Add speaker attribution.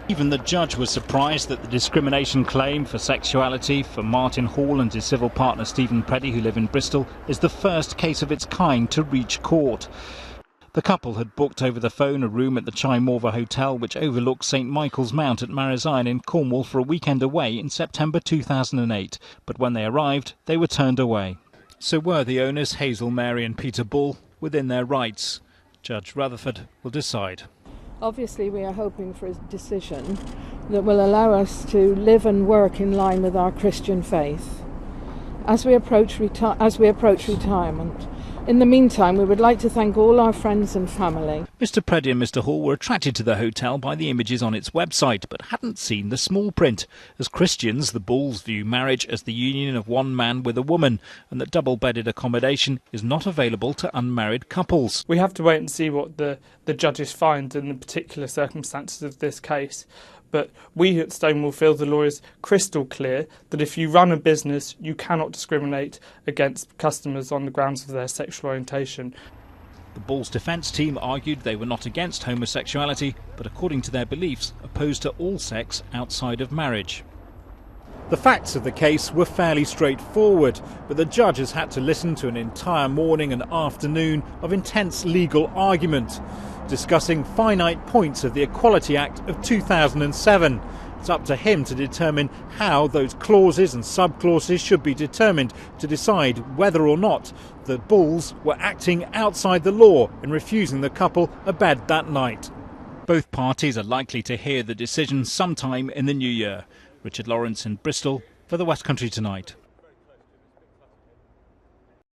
Speaker 1: Even the judge was surprised that the discrimination claim for sexuality for Martin Hall and his civil partner Stephen Preddy, who live in Bristol, is the first case of its kind to reach court. The couple had booked over the phone a room at the Chymorva Hotel, which overlooks St Michael's Mount at Marazion in Cornwall, for a weekend away in September 2008. But when they arrived, they were turned away. So were the owners, Hazel, Mary and Peter Bull, within their rights? Judge Rutherford will decide.
Speaker 2: Obviously, we are hoping for a decision that will allow us to live and work in line with our Christian faith as we approach retirement. In the meantime, we would like to thank all our friends and family.
Speaker 1: Mr Preddy and Mr Hall were attracted to the hotel by the images on its website, but hadn't seen the small print. As Christians, the Bulls view marriage as the union of one man with a woman, and that double-bedded accommodation is not available to unmarried couples.
Speaker 3: We have to wait and see what the judges find in the particular circumstances of this case. But we at Stonewall feel the law is crystal clear that if you run a business, you cannot discriminate against customers on the grounds of their sexual orientation.
Speaker 1: The Bulls' defence team argued they were not against homosexuality, but according to their beliefs, opposed to all sex outside of marriage. The facts of the case were fairly straightforward, but the judge has had to listen to an entire morning and afternoon of intense legal argument, discussing finite points of the Equality Act of 2007. It's up to him to determine how those clauses and sub-clauses should be determined to decide whether or not the Bulls were acting outside the law in refusing the couple a bed that night. Both parties are likely to hear the decision sometime in the new year. Richard Lawrence in Bristol for the West Country Tonight.